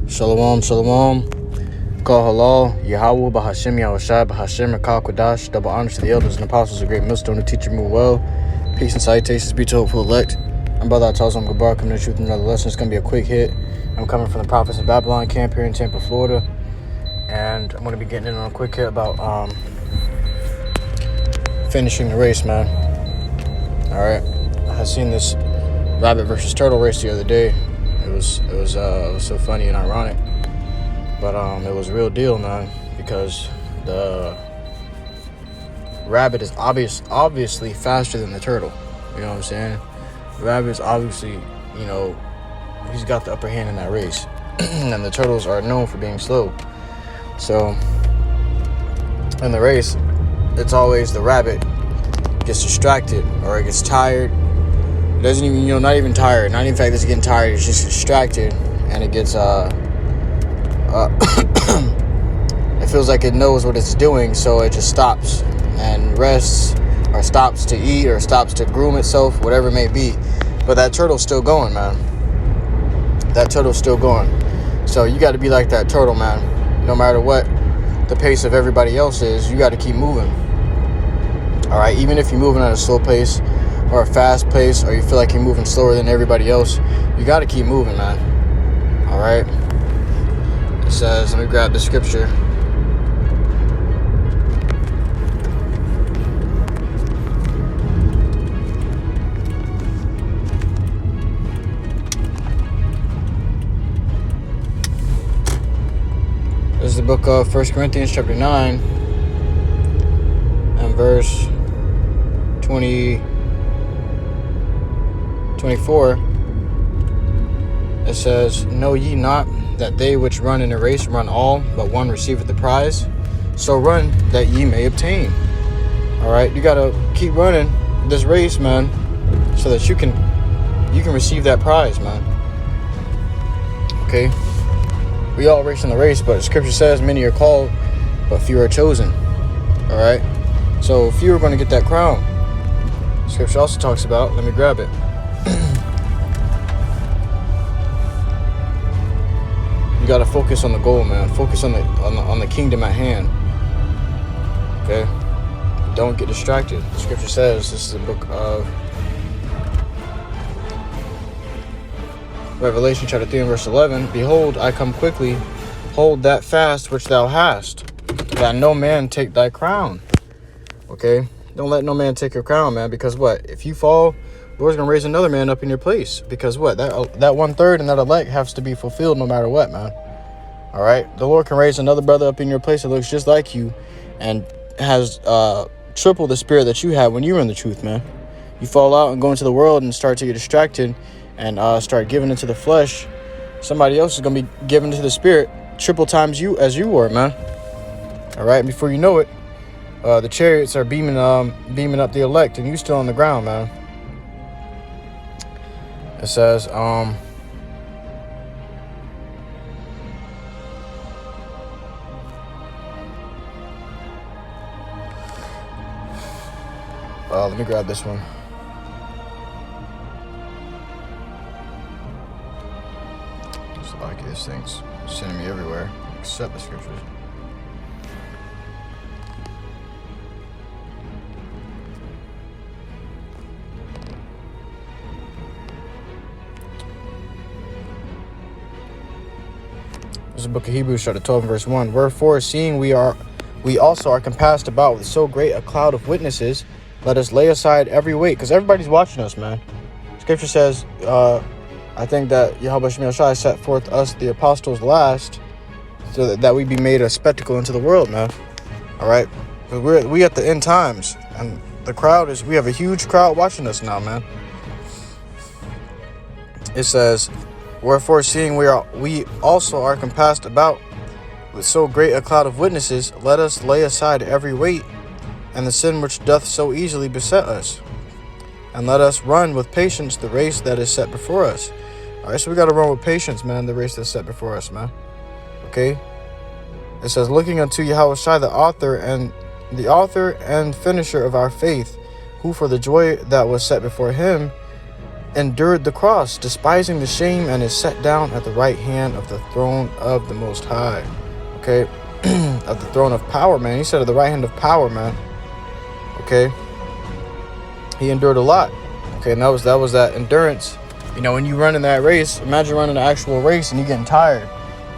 Shalom, shalom. Call halal, YAHAWAH, BAHASHAM, YAHAWASHI, BAHASHAM, QADASH. Double honors to the elders and apostles, a great millstone to teach you move well. Peace and salutations be to hopeful elect. I'm Brother Atazam Gabar, coming to the truth and another lesson. It's going to be a quick hit. I'm coming from the Prophets of Babylon camp here in Tampa, Florida. And I'm going to be getting in on a quick hit about finishing the race, man. Alright. I had seen this rabbit versus turtle race the other day. It was so funny and ironic. But it was a real deal, man, because the rabbit is obviously faster than the turtle. You know what I'm saying? The rabbit is obviously, he's got the upper hand in that race. And the turtles are known for being slow. So in the race, it's always the rabbit gets distracted or it gets tired. It doesn't even, not even tired. Not even the fact that it's getting tired. It's just distracted, and it gets it feels like it knows what it's doing, so it just stops and rests, or stops to eat, or stops to groom itself, whatever it may be. But that turtle's still going, man. That turtle's still going. So you got to be like that turtle, man. No matter what the pace of everybody else is, you got to keep moving. All right, even if you're moving at a slow pace or a fast pace, or you feel like you're moving slower than everybody else, you got to keep moving, man. All right. It says, let me grab the scripture. This is the book of 1 Corinthians chapter 9 and verse 24. It says, know ye not that they which run in a race run all, but one receiveth the prize? So run that ye may obtain. All right, you gotta keep running this race, man, so that you can receive that prize, man. Okay, we all race in the race, but the scripture says many are called, but few are chosen. All right, so few are going to get that crown. Scripture also talks about, let me grab it. You got to focus on the goal, man. Focus on the kingdom at hand. Okay? Don't get distracted. The scripture says, this is the book of Revelation chapter 3 and verse 11. Behold, I come quickly. Hold that fast which thou hast, that no man take thy crown. Okay? Don't let no man take your crown, man. Because what? If you fall, the Lord's going to raise another man up in your place. Because what? That 1/3 and that elect has to be fulfilled no matter what, man. All right? The Lord can raise another brother up in your place that looks just like you and has triple the spirit that you had when you were in the truth, man. You fall out and go into the world and start to get distracted and start giving into the flesh. Somebody else is going to be given to the spirit triple times you as you were, man. All right? And before you know it, the chariots are beaming up the elect, and you still on the ground, man. It says, let me grab this one. It's like this thing's sending me everywhere, except the scriptures. This is the book of Hebrews chapter 12 verse 1. Wherefore, seeing we also are compassed about with so great a cloud of witnesses, let us lay aside every weight, because everybody's watching us, man. Scripture says, I think that YAHAWASHI set forth us the apostles last, so that we be made a spectacle into the world, man. All right, but we at the end times, and the crowd we have a huge crowd watching us now, man. It says, wherefore, seeing we also are compassed about with so great a cloud of witnesses, let us lay aside every weight and the sin which doth so easily beset us, and let us run with patience the race that is set before us. All right, so we got to run with patience, man, the race that's set before us, man. Okay? It says, looking unto YAHAWASHI, the author and finisher of our faith, who for the joy that was set before him endured the cross, despising the shame, and is set down at the right hand of the throne of the Most High. Okay, of the throne of power, man. He said at the right hand of power, man. Okay, he endured a lot. Okay, and that was that endurance. You know, when you run in that race, imagine running an actual race and you're getting tired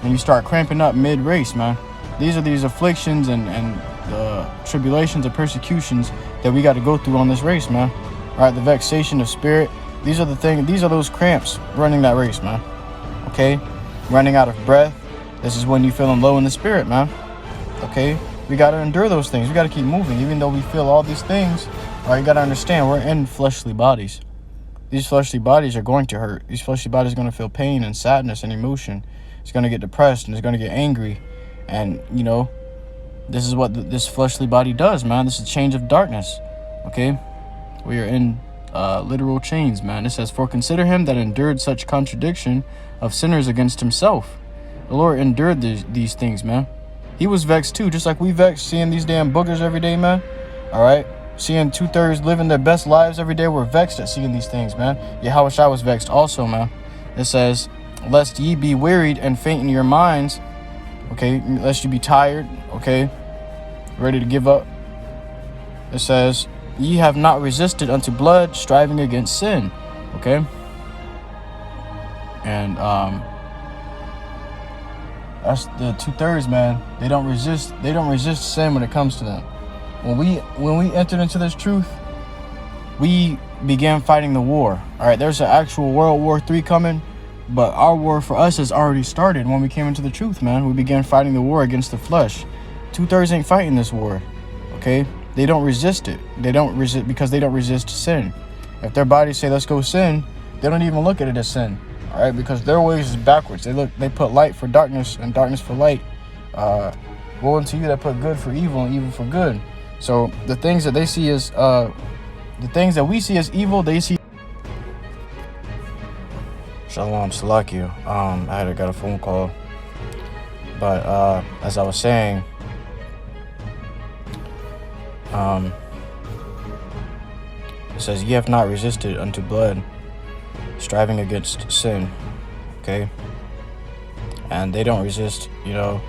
and you start cramping up mid-race, man. These are these afflictions and tribulations and persecutions that we got to go through on this race, man. All right, the vexation of spirit. These are the things. These are those cramps running that race, man. Okay, running out of breath. This is when you're feeling low in the spirit, man. Okay, we got to endure those things. We got to keep moving, even though we feel all these things. All right, you got to understand, we're in fleshly bodies. These fleshly bodies are going to hurt. These fleshly bodies are going to feel pain and sadness and emotion. It's going to get depressed and it's going to get angry. And, you know, this is what this fleshly body does, man. This is a change of darkness. Okay, we are in literal chains, man. It says, for consider him that endured such contradiction of sinners against himself. The Lord endured these things, man. He was vexed too, just like we vexed seeing these damn boogers every day, man. All right, seeing 2/3 living their best lives every day. We're vexed at seeing these things, man. Yahawashi was vexed also, man. It says, lest ye be wearied and faint in your minds. Okay, lest you be tired, okay, ready to give up. It says, ye have not resisted unto blood, striving against sin. Okay, and that's the 2/3, man. They don't resist sin when it comes to them. When we entered into this truth, we began fighting the war. All right, there's an actual World War III coming, but our war for us has already started when we came into the truth, man. We began fighting the war against the flesh. 2/3 ain't fighting this war. Okay, they don't resist it. They don't resist because they don't resist sin. If their bodies say let's go sin, they don't even look at it as sin. All right, because their ways is backwards. They put light for darkness and darkness for light. Woe unto you that put good for evil and evil for good. So the things that they see as the things that we see as evil, they see. Shalom, Salakia. I got a phone call, but as I was saying, it says, ye have not resisted unto blood, striving against sin. Okay, and they don't resist. You know,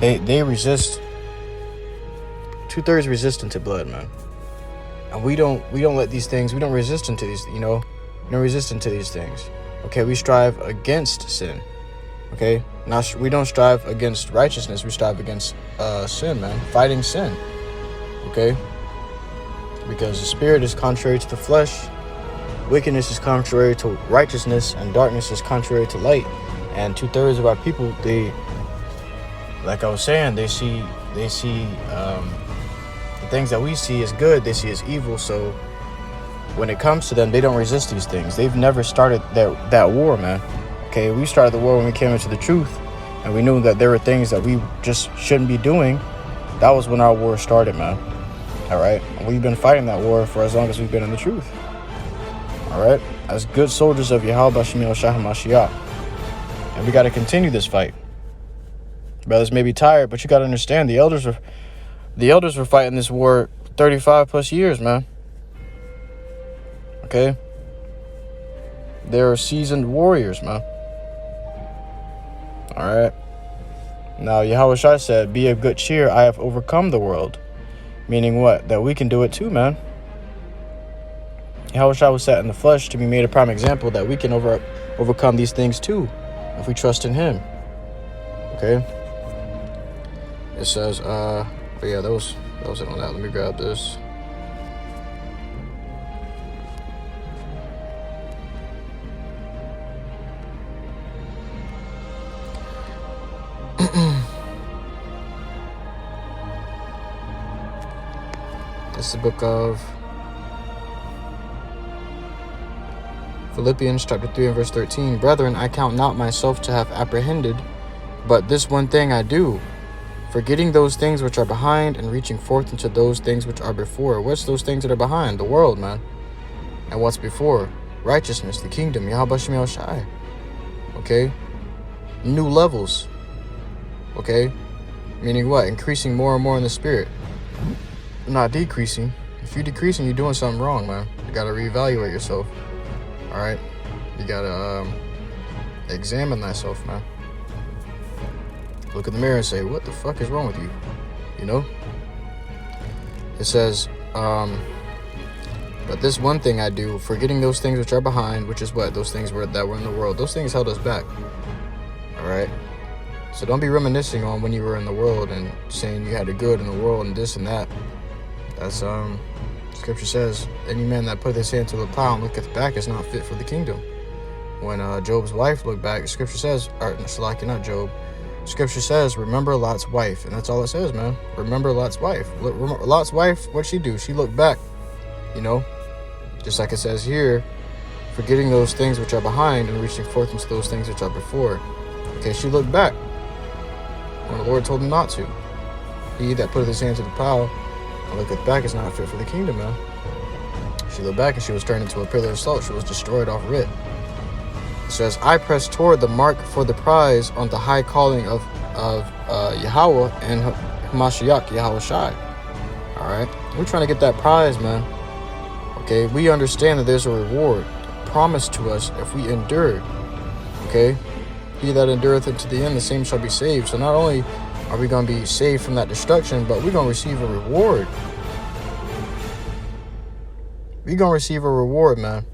they resist. 2/3 resist unto blood, man, and we don't let these things. We don't resist unto these. You know. We don't resist into these things. Okay, we strive against sin. Okay, now we don't strive against righteousness. We strive against sin, man. Fighting sin. Okay, because the spirit is contrary to the flesh, wickedness is contrary to righteousness, and darkness is contrary to light. And 2/3 of our people, they, like I was saying, they see the things that we see as good, they see as evil. So when it comes to them, they don't resist these things. They've never started that war, man. Okay, we started the war when we came into the truth, and we knew that there were things that we just shouldn't be doing. That was when our war started, man. All right, and we've been fighting that war for as long as we've been in the truth. All right, as good soldiers of YAHAWASHI, and we got to continue this fight. Brothers may be tired, but you got to understand the elders were fighting this war 35 plus years, man. Okay, they're seasoned warriors, man. All right. Now Yahawashi said, "Be of good cheer. I have overcome the world." Meaning what? That we can do it too, man. Yahawashi was set in the flesh to be made a prime example that we can overcome these things too, if we trust in Him. Okay. It says, but yeah, those it on that. Let me grab this. This is the book of Philippians chapter 3 and verse 13. Brethren, I count not myself to have apprehended, but this one thing I do, forgetting those things which are behind and reaching forth into those things which are before. What's those things that are behind? The world, man. And what's before? Righteousness, the kingdom, YAHAWASHI. Okay? New levels. Okay? Meaning what? Increasing more and more in the spirit. Not decreasing. If you're decreasing, you're doing something wrong, man. gotta reevaluate yourself. All right, you gotta examine thyself, man. Look in the mirror and say, what the fuck is wrong with you? You know? It says, but this one thing I do, forgetting those things which are behind, which is what? Those things that were in the world. Those things held us back. All right? So don't be reminiscing on when you were in the world and saying you had it good in the world and this and that. That's, Scripture says, any man that put his hand to the plow and looketh back is not fit for the kingdom. When Job's wife looked back, Scripture says, not Job, Scripture says, remember Lot's wife. And that's all it says, man. Remember Lot's wife. Lot's wife, what'd she do? She looked back, you know? Just like it says here, forgetting those things which are behind and reaching forth into those things which are before. Okay, she looked back when the Lord told him not to. He that put his hand to the plow and looketh back is not fit for the kingdom, man. She looked back and she was turned into a pillar of salt. She was destroyed off rip. It says, I press toward the mark for the prize on the high calling of Yahawah and Hamashiach, YAHAWASHI. All right, we're trying to get that prize, man. Okay, we understand that there's a reward promised to us if we endure. Okay, he that endureth unto the end, the same shall be saved. So not only are we going to be saved from that destruction, but we're going to receive a reward. We're going to receive a reward, man.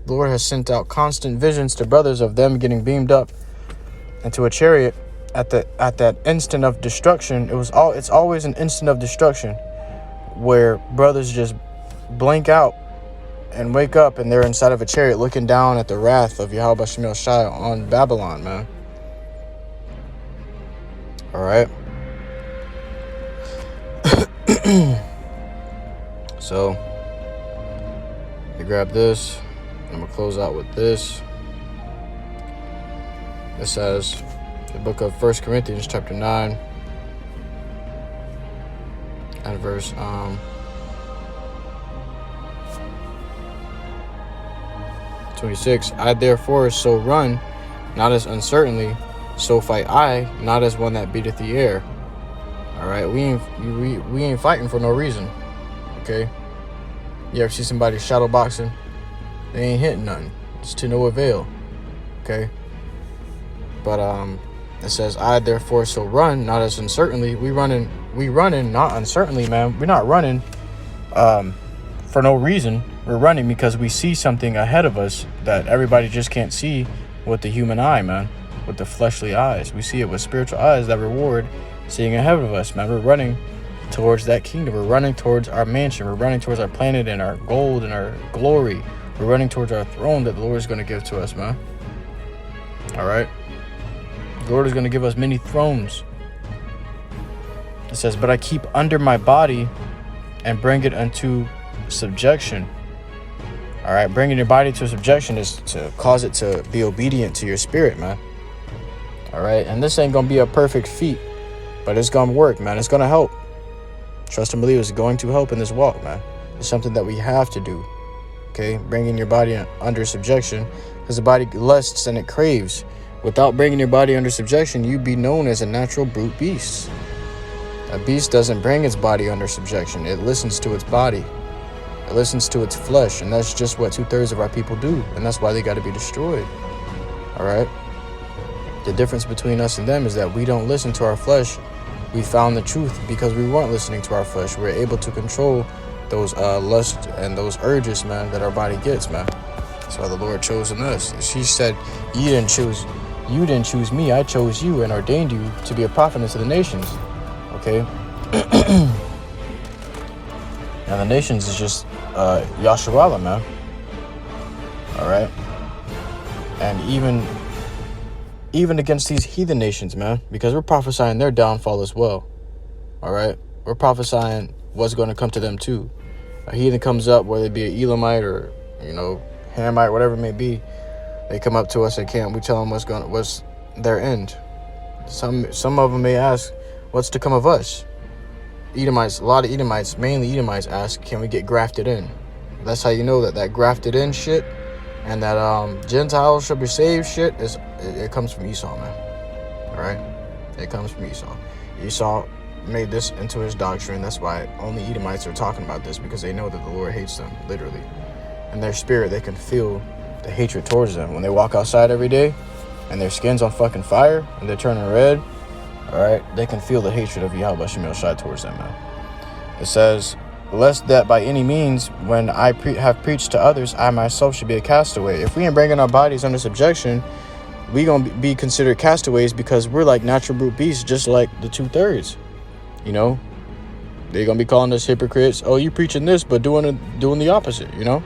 The Lord has sent out constant visions to brothers of them getting beamed up into a chariot at that instant of destruction. It's always an instant of destruction where brothers just blink out and wake up and they're inside of a chariot looking down at the wrath of Yahweh Shemel Shai on Babylon, man. All right. So, you grab this. I'm going to close out with this. It says, the book of 1 Corinthians chapter 9 and verse 26. I therefore so run, not as uncertainly, so fight I, not as one that beateth the air. All right, we ain't fighting for no reason. Okay, you ever see somebody shadow boxing? They ain't hitting nothing. It's to no avail. Okay. But it says, I therefore so run, not as uncertainly. We running not uncertainly, man. We're not running for no reason. We're running because we see something ahead of us that everybody just can't see with the human eye, man. With the fleshly eyes. We see it with spiritual eyes that reward seeing ahead of us, man. We're running towards that kingdom. We're running towards our mansion. We're running towards our planet and our gold and our glory. We're running towards our throne that the Lord is going to give to us, man. All right. The Lord is going to give us many thrones. It says, but I keep under my body and bring it unto subjection. All right. Bringing your body to subjection is to cause it to be obedient to your spirit, man. All right. And this ain't going to be a perfect feat, but it's going to work, man. It's going to help. Trust and believe it's going to help in this walk, man. It's something that we have to do. Okay, bringing your body under subjection, because the body lusts and it craves. Without bringing your body under subjection, you'd be known as a natural brute beast. A beast doesn't bring its body under subjection. It listens to its body. It listens to its flesh, and that's just what 2/3 of our people do, and that's why they got to be destroyed. All right? The difference between us and them is that we don't listen to our flesh. We found the truth because we weren't listening to our flesh. We're able to control those lusts and those urges, man, that our body gets, man. That's why the Lord chose in us. She said, you didn't choose me, I chose you and ordained you to be a prophet unto the nations. Okay. And the nations is just Yahshua, man. All right. And even against these heathen nations, man, because we're prophesying their downfall as well. All right. We're prophesying what's going to come to them too. A heathen comes up, whether it be an Elamite or, Hamite, whatever it may be. They come up to us, we tell them what's their end. Some of them may ask, what's to come of us? Edomites, a lot of Edomites, mainly Edomites, ask, can we get grafted in? That's how you know that grafted in shit and that Gentiles shall be saved shit it comes from Esau, man. All right? It comes from Esau. Esau made this into his doctrine. That's why only Edomites are talking about this, because they know that the Lord hates them, literally. In their spirit, they can feel the hatred towards them. When they walk outside every day and their skin's on fucking fire and they're turning red, all right, they can feel the hatred of Yahweh Shemel Shai towards them, man. It says, lest that by any means, when I have preached to others, I myself should be a castaway. If we ain't bringing our bodies under subjection, we gonna be considered castaways, because we're like natural brute beasts, just like the 2/3. You know, they're gonna be calling us hypocrites. Oh, you preaching this, but doing the opposite. You know.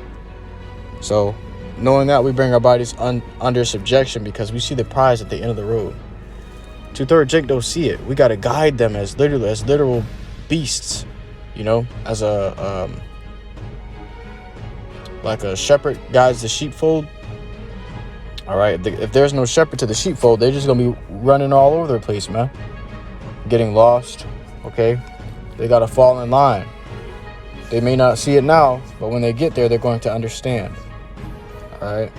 So, knowing that, we bring our bodies under subjection, because we see the prize at the end of the road. 2/3 Jake don't see it. We gotta guide them as literal beasts. You know, as a like a shepherd guides the sheepfold. All right, if there's no shepherd to the sheepfold, they're just gonna be running all over the place, man. Getting lost. Okay, they gotta fall in line. They may not see it now, but when they get there, they're going to understand. All right.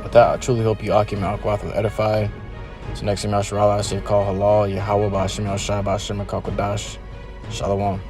With that, I truly hope you Akim Al-Kwath will edify. So next time, I say call halal, Yahawah, BAHASHAM, QADASH, Shalom.